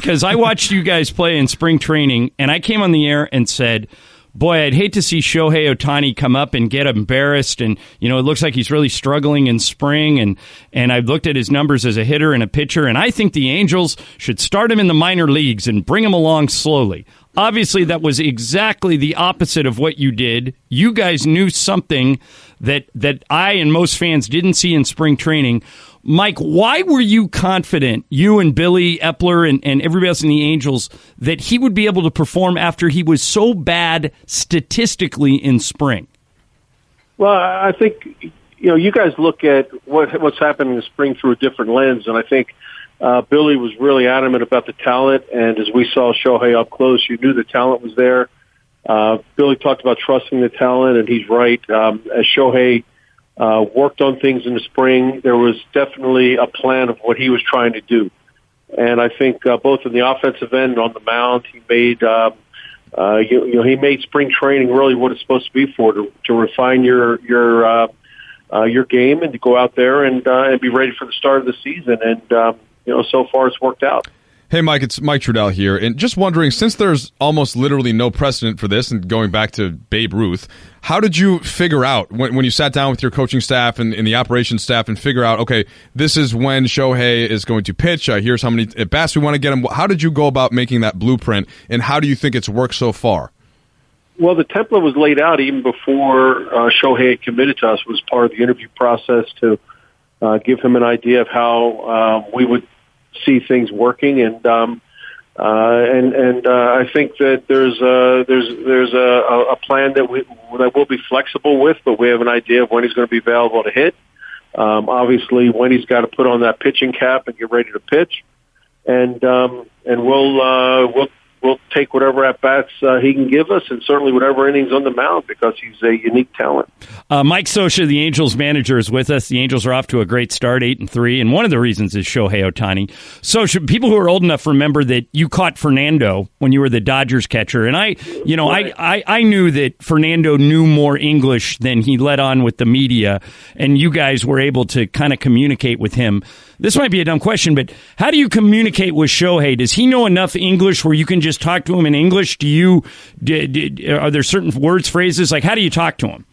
because I watched you guys play in spring training, and I came on the air and said, boy, I'd hate to see Shohei Ohtani come up and get embarrassed, and it looks like he's really struggling in spring, and I've looked at his numbers as a hitter and a pitcher, and I think the Angels should start him in the minor leagues and bring him along slowly. Obviously, that was exactly the opposite of what you did. You guys knew something that I and most fans didn't see in spring training. Mike, why were you confident, you and Billy Epler and everybody else in the Angels, that he would be able to perform after he was so bad statistically in spring? Well, I think you guys look at what's happening in spring through a different lens, and I think Billy was really adamant about the talent, and as we saw Shohei up close, you knew the talent was there. Billy talked about trusting the talent, and he's right. As Shohei worked on things in the spring, there was definitely a plan of what he was trying to do. And I think both in the offensive end and on the mound, he made he made spring training really what it's supposed to be for, to refine your game and to go out there and be ready for the start of the season. And so far it's worked out. Hey, Mike, it's Mike Trudell here. And just wondering, since there's almost literally no precedent for this, and going back to Babe Ruth, how did you figure out, when you sat down with your coaching staff and the operations staff and figure out, okay, this is when Shohei is going to pitch, here's how many at-bats we want to get him. How did you go about making that blueprint, and how do you think it's worked so far? Well, the template was laid out even before Shohei had committed to us. It was part of the interview process to give him an idea of how we would see things working, and I think that there's a plan that we'll be flexible with, but we have an idea of when he's going to be available to hit. Obviously, when he's got to put on that pitching cap and get ready to pitch, and we'll take whatever at bats he can give us, and certainly whatever innings on the mound, because he's a unique talent. Mike Scioscia, the Angels manager, is with us. The Angels are off to a great start, 8-3, and one of the reasons is Shohei Ohtani. Scioscia, people who are old enough remember that you caught Fernando when you were the Dodgers catcher, and I knew that Fernando knew more English than he let on with the media, and you guys were able to kind of communicate with him. This might be a dumb question, but how do you communicate with Shohei? Does he know enough English where you can just talk to him in English? Are there certain words, phrases? Like, how do you talk to him?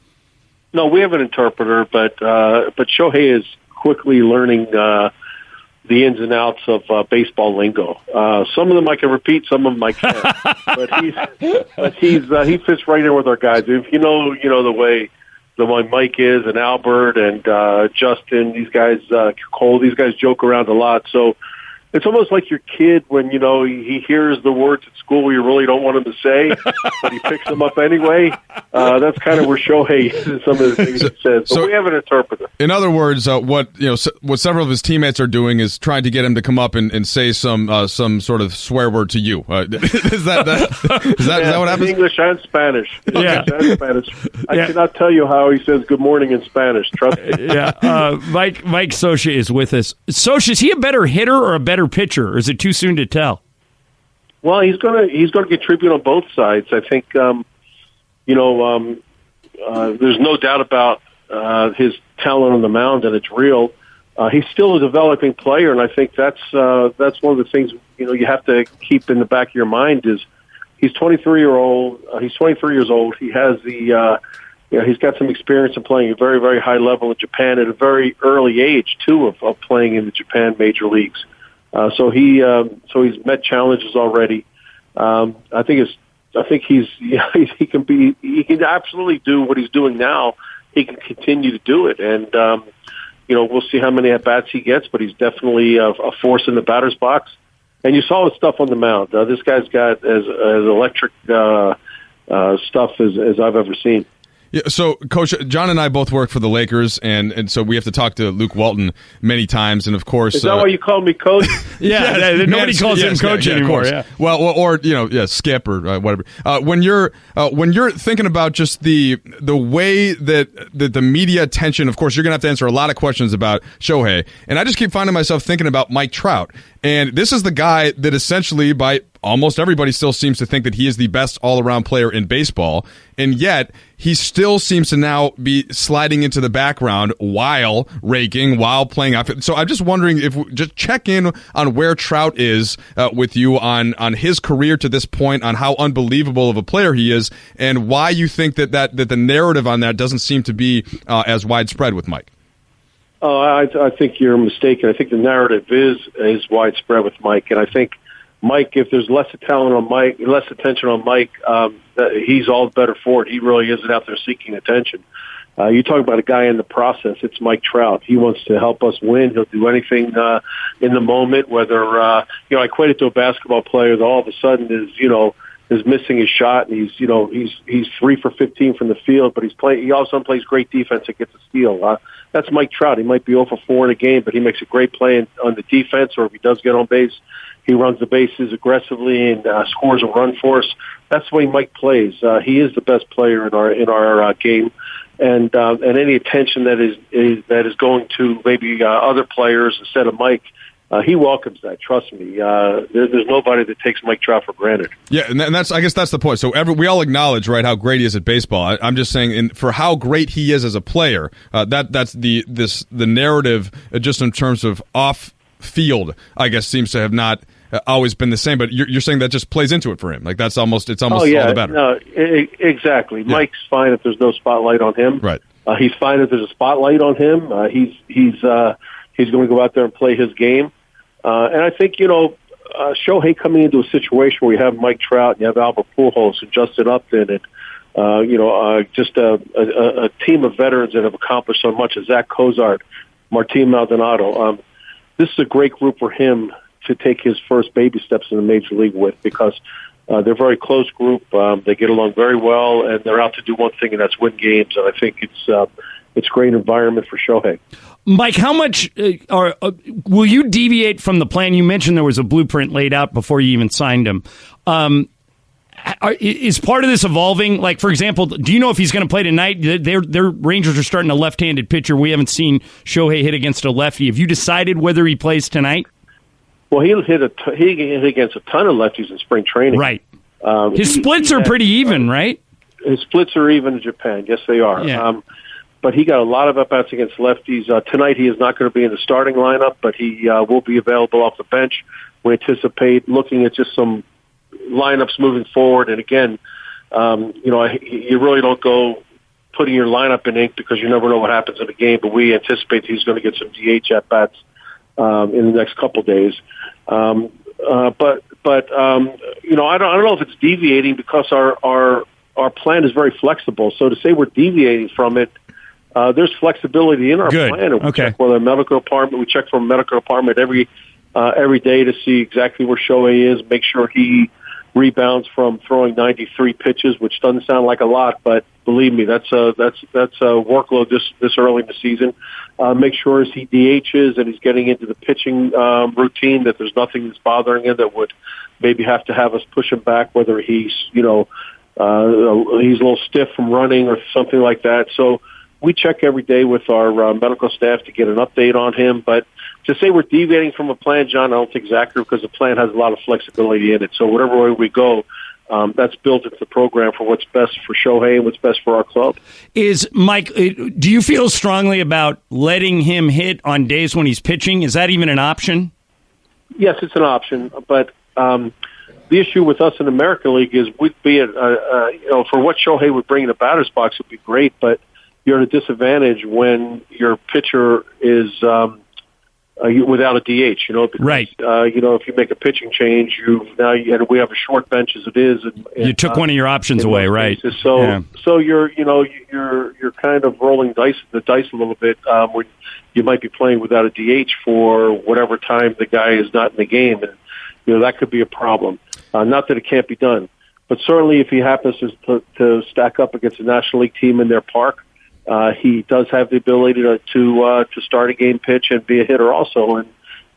No, we have an interpreter, but Shohei is quickly learning the ins and outs of baseball lingo. Some of them I can repeat, some of them I can't. but he fits right in with our guys. If you know the way Mike is, and Albert and Justin, these guys, Cole, these guys joke around a lot. So it's almost like your kid when, he hears the words at school you really don't want him to say, but he picks them up anyway. That's kind of where Shohei is in some of the things he says. So we have an interpreter. In other words, what several of his teammates are doing is trying to get him to come up and say some sort of swear word to you. Is that what happens? English and Spanish. Yeah. English and Spanish. I cannot tell you how he says good morning in Spanish. Trust me. Yeah. Mike Scioscia is with us. Scioscia, is he a better hitter or a better pitcher, or is it too soon to tell? Well, he's going to contribute on both sides. I think there's no doubt about his talent on the mound, and it's real. He's still a developing player, and I think that's one of the things you have to keep in the back of your mind is he's 23 years old. He has he's got some experience in playing at a very, very high level in Japan at a very early age too of playing in the Japan major leagues. So he's met challenges already. I think he can absolutely do what he's doing now. He can continue to do it, and we'll see how many at bats he gets. But he's definitely a force in the batter's box. And you saw his stuff on the mound. This guy's got as electric stuff as I've ever seen. Yeah, so, Coach, John and I both work for the Lakers, and so we have to talk to Luke Walton many times, and of course... Is that why you call me Coach? Nobody calls him Coach anymore. Yeah. Well, or Skip or whatever. When you're thinking about just the way that the media attention, of course, you're going to have to answer a lot of questions about Shohei, and I just keep finding myself thinking about Mike Trout. And this is the guy that essentially, by almost everybody still seems to think that he is the best all-around player in baseball, and yet he still seems to now be sliding into the background while raking, while playing outfield. So I'm just wondering if just check in on where Trout is with you on his career to this point, on how unbelievable of a player he is, and why you think that the narrative on that doesn't seem to be as widespread with Mike. Oh, I think you're mistaken. I think the narrative is widespread with Mike, and I think Mike, if there's less attention on Mike, he's all the better for it. He really isn't out there seeking attention. You talk about a guy in the process. It's Mike Trout. He wants to help us win. He'll do anything in the moment. Whether I equate it to a basketball player that all of a sudden is missing his shot, and he's 3 for 15 from the field, but he also plays great defense and gets a steal. That's Mike Trout. He might be 0 for 4 in a game, but he makes a great play on the defense, or if he does get on base, he runs the bases aggressively and scores a run for us. That's the way Mike plays. He is the best player in our game, and any attention that is going to maybe other players instead of Mike, he welcomes that. Trust me. There's nobody that takes Mike Trout for granted. Yeah, and I guess that's the point. So we all acknowledge, right, how great he is at baseball. I'm just saying, for how great he is as a player, that's the narrative, just in terms of off field, I guess, seems to have not always been the same. But you're saying that just plays into it for him. Like it's almost all the better. No, exactly. Yeah. Mike's fine if there's no spotlight on him. Right. He's fine if there's a spotlight on him. He's going to go out there and play his game. And I think, Shohei coming into a situation where you have Mike Trout and you have Albert Pujols and Justin Upton and, just a team of veterans that have accomplished so much as Zach Cozart, Martin Maldonado. This is a great group for him to take his first baby steps in the major league with, because they're a very close group. They get along very well, and they're out to do one thing, and that's win games. And I think it's a great environment for Shohei. Mike, how much will you deviate from the plan? You mentioned there was a blueprint laid out before you even signed him. Is part of this evolving? Like, for example, do you know if he's going to play tonight? Their Rangers are starting a left-handed pitcher. We haven't seen Shohei hit against a lefty. Have you decided whether he plays tonight? Well, he hit against a ton of lefties in spring training. Right. His splits are pretty even, right? His splits are even in Japan. Yes, they are. Yeah. But he got a lot of at-bats against lefties. Tonight he is not going to be in the starting lineup, but he will be available off the bench. We anticipate looking at just some lineups moving forward. And again, you really don't go putting your lineup in ink because you never know what happens in a game, but we anticipate he's going to get some DH at-bats in the next couple days. I don't know if it's deviating because our plan is very flexible. So to say we're deviating from it, there's flexibility in our plan. And we check with our medical department. We check from a medical department every day to see exactly where Shohei is, make sure he rebounds from throwing 93 pitches, which doesn't sound like a lot, but believe me, that's a workload this early in the season. Make sure as he DHs and he's getting into the pitching routine that there's nothing that's bothering him that would maybe have to have us push him back, whether he's he's a little stiff from running or something like that. So we check every day with our medical staff to get an update on him. But to say we're deviating from a plan, John, I don't think exactly, because the plan has a lot of flexibility in it. So whatever way we go, that's built into the program for what's best for Shohei and what's best for our club. Mike, do you feel strongly about letting him hit on days when he's pitching? Is that even an option? Yes, it's an option. But the issue with us in the American League is we'd be at, for what Shohei would bring in the batter's box would be great, but you're at a disadvantage when your pitcher is without a DH, because, right. If you make a pitching change, and we have a short bench as it is. And you took one of your options away, right? So you're kind of rolling the dice a little bit when you might be playing without a DH for whatever time the guy is not in the game, and that could be a problem. Not that it can't be done, but certainly if he happens to stack up against a National League team in their park, he does have the ability to start a game pitch and be a hitter also. And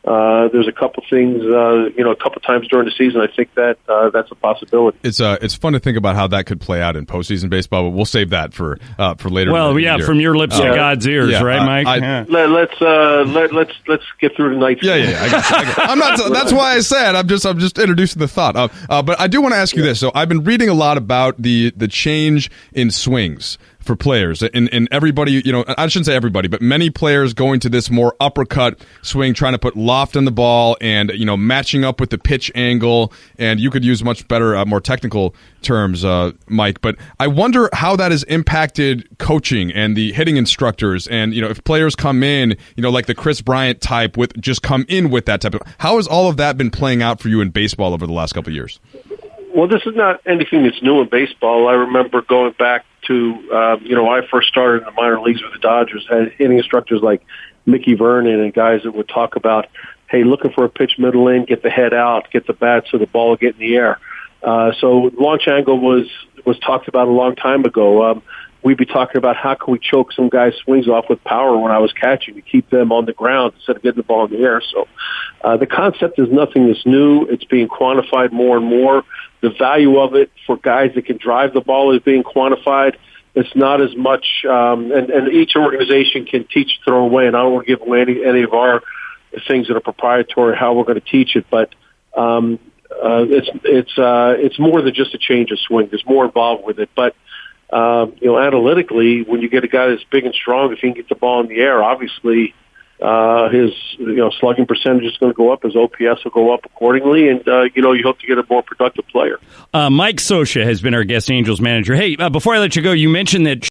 there's a couple things, a couple times during the season. I think that that's a possibility. It's fun to think about how that could play out in postseason baseball, but we'll save that for later. Well, yeah, from your lips to God's ears, right, Mike? Let's get through tonight. Yeah. I got you. I'm not. That's why I said I'm just introducing the thought. But I do want to ask you this. So I've been reading a lot about the change in swings for players, and everybody, I shouldn't say everybody, but many players going to this more uppercut swing, trying to put loft on the ball and, matching up with the pitch angle, and you could use much better, more technical terms, Mike, but I wonder how that has impacted coaching and the hitting instructors, and, if players come in, like the Chris Bryant type come in with that type of, how has all of that been playing out for you in baseball over the last couple of years? Well, this is not anything that's new in baseball. I remember going back to, I first started in the minor leagues with the Dodgers, had hitting instructors like Mickey Vernon and guys that would talk about, hey, looking for a pitch middle in, get the head out, get the bat so the ball will get in the air. So launch angle was talked about a long time ago. We'd be talking about how can we choke some guys' swings off with power when I was catching to keep them on the ground instead of getting the ball in the air. So the concept is nothing that's new. It's being quantified more and more. The value of it for guys that can drive the ball is being quantified. It's not as much, and each organization can teach throw away, and I don't want to give away any of our things that are proprietary, how we're going to teach it, but it's more than just a change of swing. There's more involved with it, but analytically, when you get a guy that's big and strong, if he can get the ball in the air, obviously his slugging percentage is going to go up, his OPS will go up accordingly, and you hope to get a more productive player. Mike Scioscia has been our guest Angels manager. Hey, before I let you go, you mentioned that